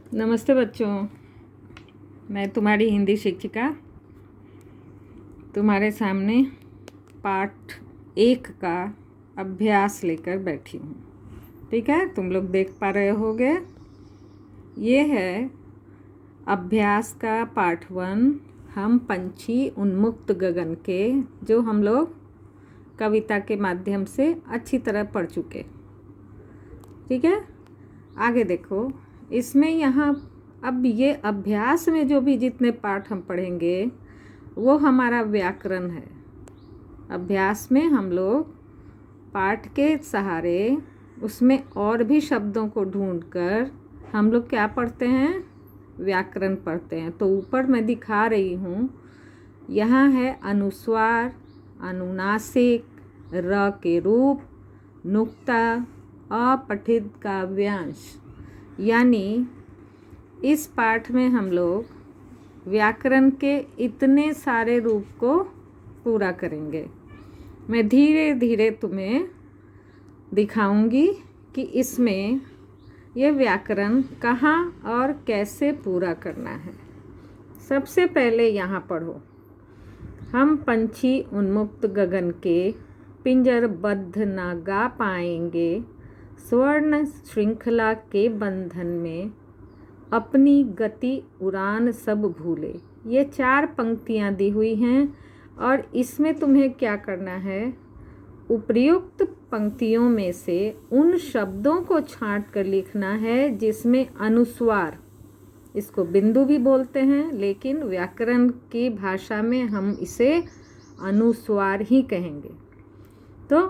नमस्ते बच्चों, मैं तुम्हारी हिंदी शिक्षिका तुम्हारे सामने पाठ 1 का अभ्यास लेकर बैठी हूँ। ठीक है, तुम लोग देख पा रहे होगे। ये है अभ्यास का पाठ 1, हम पंछी उन्मुक्त गगन के, जो हम लोग कविता के माध्यम से अच्छी तरह पढ़ चुके। ठीक है, आगे देखो। इसमें यहाँ अब ये अभ्यास में जो भी जितने पाठ हम पढ़ेंगे वो हमारा व्याकरण है। अभ्यास में हम लोग पाठ के सहारे उसमें और भी शब्दों को ढूंढकर हम लोग क्या पढ़ते हैं, व्याकरण पढ़ते हैं। तो ऊपर मैं दिखा रही हूँ, यहाँ है अनुस्वार, अनुनासिक, र के रूप, नुक्ता, अपठित काव्यांश। यानी इस पाठ में हम लोग व्याकरण के इतने सारे रूप को पूरा करेंगे। मैं धीरे धीरे तुम्हें दिखाऊंगी कि इसमें ये व्याकरण कहाँ और कैसे पूरा करना है। सबसे पहले यहाँ पढ़ो, हम पंछी उन्मुक्त गगन के पिंजरबद्ध ना गा पाएंगे, स्वर्ण श्रृंखला के बंधन में अपनी गति उड़ान सब भूले। ये 4 पंक्तियाँ दी हुई हैं और इसमें तुम्हें क्या करना है, उपर्युक्त पंक्तियों में से उन शब्दों को छांट कर लिखना है जिसमें अनुस्वार, इसको बिंदु भी बोलते हैं लेकिन व्याकरण की भाषा में हम इसे अनुस्वार ही कहेंगे। तो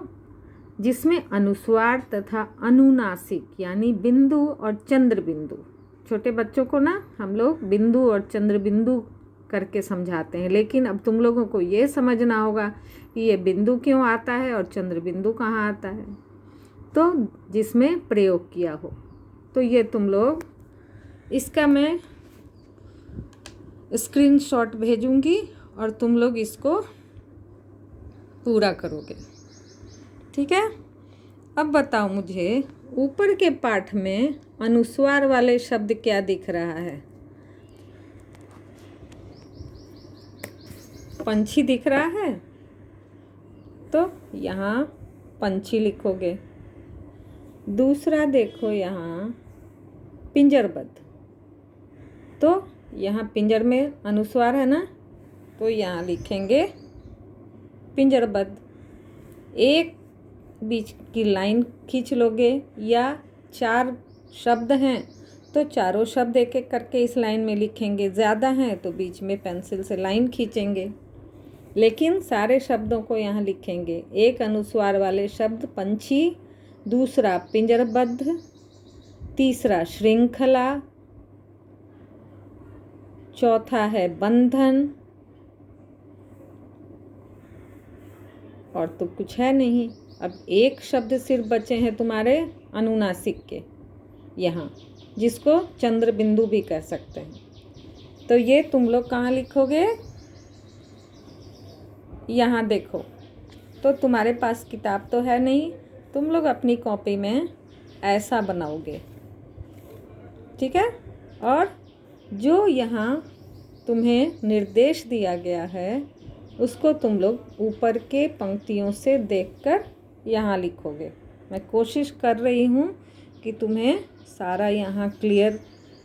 जिसमें अनुस्वार तथा अनुनासिक यानी बिंदु और चंद्र बिंदु, छोटे बच्चों को ना हम लोग बिंदु और चंद्र बिंदु करके समझाते हैं, लेकिन अब तुम लोगों को ये समझना होगा कि ये बिंदु क्यों आता है और चंद्र बिंदु कहाँ आता है, तो जिसमें प्रयोग किया हो। तो ये तुम लोग, इसका मैं स्क्रीनशॉट भेजूंगी और तुम लोग इसको पूरा करोगे। ठीक है, अब बताओ मुझे ऊपर के पाठ में अनुस्वार वाले शब्द क्या दिख रहा है? पंछी दिख रहा है, तो यहाँ पंछी लिखोगे। दूसरा देखो यहाँ पिंजरबद्ध, तो यहाँ पिंजर में अनुस्वार है ना, तो यहाँ लिखेंगे पिंजरबद्ध। एक बीच की लाइन खींच लोगे, या 4 शब्द हैं तो चारों शब्द एक एक करके इस लाइन में लिखेंगे। ज़्यादा हैं तो बीच में पेंसिल से लाइन खींचेंगे, लेकिन सारे शब्दों को यहाँ लिखेंगे। एक अनुस्वार वाले शब्द पंछी, दूसरा पिंजरबद्ध, तीसरा श्रृंखला, चौथा है बंधन, और तो कुछ है नहीं। अब एक शब्द सिर्फ बचे हैं तुम्हारे अनुनासिक के यहाँ, जिसको चंद्र बिंदु भी कह सकते हैं। तो ये तुम लोग कहाँ लिखोगे, यहाँ देखो। तो तुम्हारे पास किताब तो है नहीं, तुम लोग अपनी कॉपी में ऐसा बनाओगे। ठीक है, और जो यहाँ तुम्हें निर्देश दिया गया है उसको तुम लोग ऊपर के पंक्तियों से देखकर यहाँ लिखोगे। मैं कोशिश कर रही हूँ कि तुम्हें सारा यहाँ क्लियर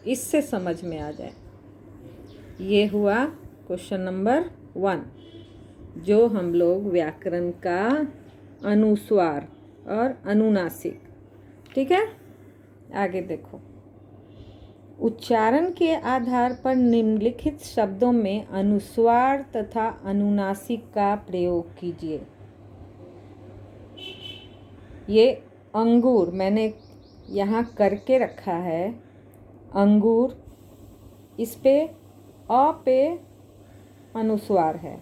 इससे समझ में आ जाए। ये हुआ क्वेश्चन नंबर 1, जो हम लोग व्याकरण का अनुस्वार और अनुनासिक। ठीक है, आगे देखो। उच्चारण के आधार पर निम्नलिखित शब्दों में अनुस्वार तथा अनुनासिक का प्रयोग कीजिए। ये अंगूर मैंने यहाँ करके रखा है, अंगूर, इस पे अ पे अनुस्वार है।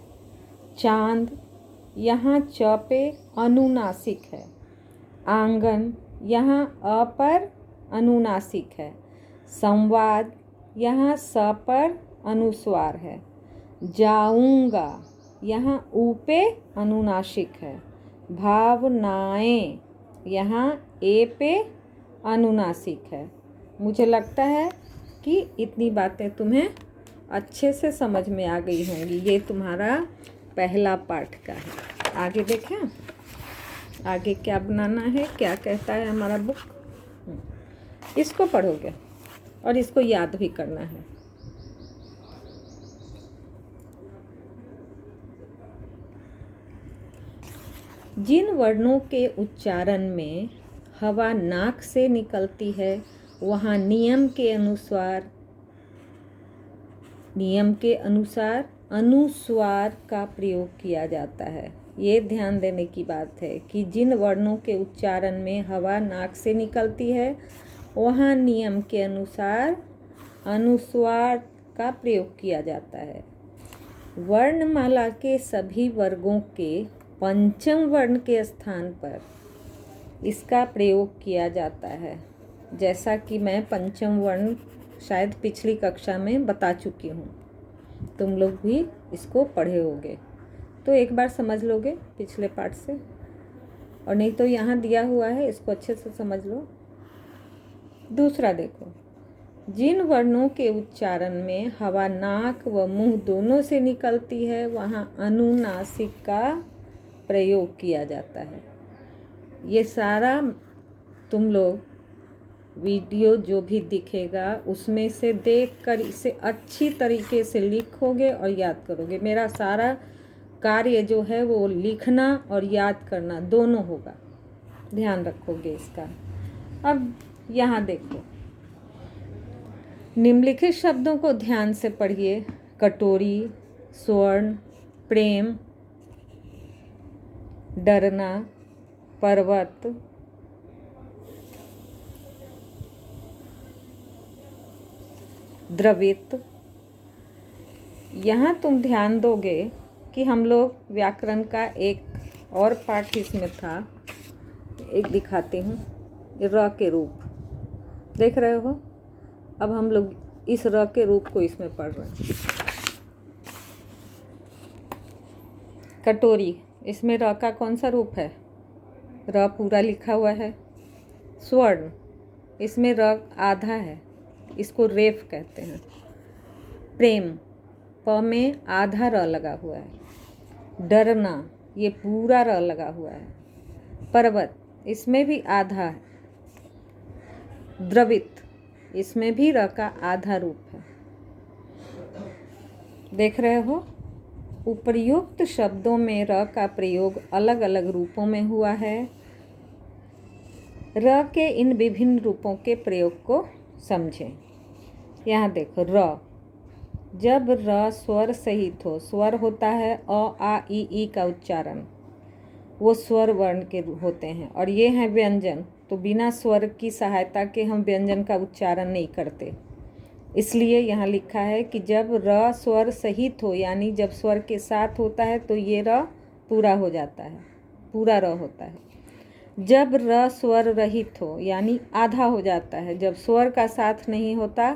चांद, यहाँ च पे अनुनासिक है। आंगन, यहाँ अ पर अनुनासिक है। संवाद, यहाँ स पर अनुस्वार है। जाऊंगा, यहाँ ऊ पे अनुनासिक है। भावनाएं, यहाँ ए पे अनुनासिक है। मुझे लगता है कि इतनी बातें तुम्हें अच्छे से समझ में आ गई होंगी। ये तुम्हारा पहला पाठ का है। आगे देखें, आगे क्या बनाना है, क्या कहता है हमारा बुक। इसको पढ़ोगे और इसको याद भी करना है। जिन वर्णों के उच्चारण में हवा नाक से निकलती है वहाँ नियम के अनुसार अनुस्वार का प्रयोग किया जाता है। ये ध्यान देने की बात है कि जिन वर्णों के उच्चारण में हवा नाक से निकलती है वहाँ नियम के अनुसार अनुस्वार का प्रयोग किया जाता है। वर्णमाला के सभी वर्गों के पंचम वर्ण के स्थान पर इसका प्रयोग किया जाता है। जैसा कि मैं पंचम वर्ण शायद पिछली कक्षा में बता चुकी हूँ, तुम लोग भी इसको पढ़े होगे तो एक बार समझ लोगे पिछले पाठ से, और नहीं तो यहाँ दिया हुआ है, इसको अच्छे से समझ लो। दूसरा देखो, जिन वर्णों के उच्चारण में हवा नाक व मुंह दोनों से निकलती है वहाँ अनुनासिक का प्रयोग किया जाता है। ये सारा तुम लोग वीडियो जो भी दिखेगा उसमें से देखकर इसे अच्छी तरीके से लिखोगे और याद करोगे। मेरा सारा कार्य जो है वो लिखना और याद करना दोनों होगा, ध्यान रखोगे इसका। अब यहाँ देखो, निम्नलिखित शब्दों को ध्यान से पढ़िए। कटोरी, स्वर्ण, प्रेम, डरना, पर्वत, द्रवित। यहाँ तुम ध्यान दोगे कि हम लोग व्याकरण का एक और पाठ इसमें था, एक दिखाती हूँ, र के रूप देख रहे हो। अब हम लोग इस र के रूप को इसमें पढ़ रहे हैं। कटोरी, इसमें र का कौन सा रूप है? र पूरा लिखा हुआ है। स्वर्ण, इसमें र आधा है, इसको रेफ कहते हैं। प्रेम, प में आधा र लगा हुआ है। डरना, ये पूरा र लगा हुआ है। पर्वत, इसमें भी आधा है। द्रवित, इसमें भी र का आधा रूप है। देख रहे हो, उपर्युक्त शब्दों में र का प्रयोग अलग अलग रूपों में हुआ है। र के इन विभिन्न रूपों के प्रयोग को समझें। यहाँ देखो, र, जब र स्वर सहित हो, स्वर होता है अ आ ई का उच्चारण, वो स्वर वर्ण के होते हैं, और ये हैं व्यंजन, तो बिना स्वर की सहायता के हम व्यंजन का उच्चारण नहीं करते। इसलिए यहाँ लिखा है कि जब र स्वर सहित हो, यानी जब स्वर के साथ होता है तो ये र पूरा हो जाता है, पूरा र होता है। जब र स्वर रहित हो यानी आधा हो जाता है, जब स्वर का साथ नहीं होता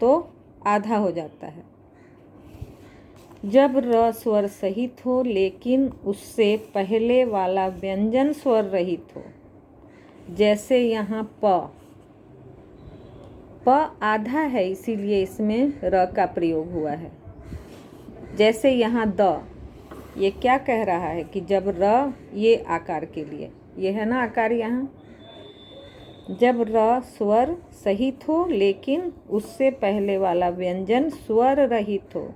तो आधा हो जाता है। जब र स्वर सहित हो लेकिन उससे पहले वाला व्यंजन स्वर रहित हो, जैसे यहाँ प आधा है इसीलिए इसमें र का प्रयोग हुआ है। जैसे यहाँ द, ये क्या कह रहा है कि जब र, ये आकार के लिए, ये है ना आकार, यहाँ जब र स्वर सहित हो लेकिन उससे पहले वाला व्यंजन स्वर रहित हो,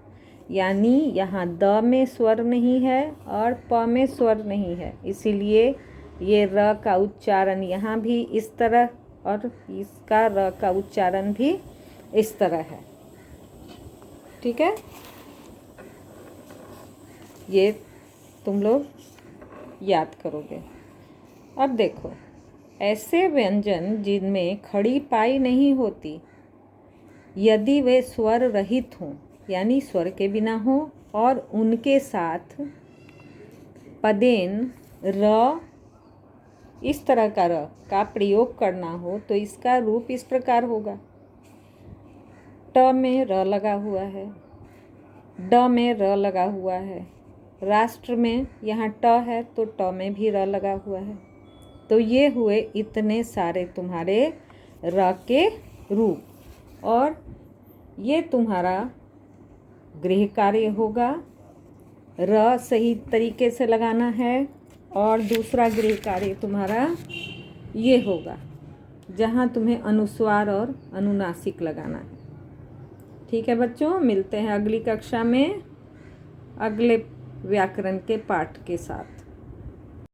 यानी यहाँ द में स्वर नहीं है और प में स्वर नहीं है, इसीलिए ये र का उच्चारण यहाँ भी इस तरह और इसका र का उच्चारण भी इस तरह है। ठीक है, ये तुम लोग याद करोगे। अब देखो, ऐसे व्यंजन जिनमें खड़ी पाई नहीं होती, यदि वे स्वर रहित हों यानी स्वर के बिना हो और उनके साथ पदेन र, इस तरह का र का प्रयोग करना हो तो इसका रूप इस प्रकार होगा। ट में र लगा हुआ है, ड में र लगा हुआ है, राष्ट्र में यहाँ ट है तो ट में भी र लगा हुआ है। तो ये हुए इतने सारे तुम्हारे र के रूप। और ये तुम्हारा गृह कार्य होगा। र सही तरीके से लगाना है और दूसरा गृह कार्य तुम्हारा ये होगा जहाँ तुम्हें अनुस्वार और अनुनासिक लगाना है। ठीक है बच्चों, मिलते हैं अगली कक्षा में अगले व्याकरण के पाठ के साथ।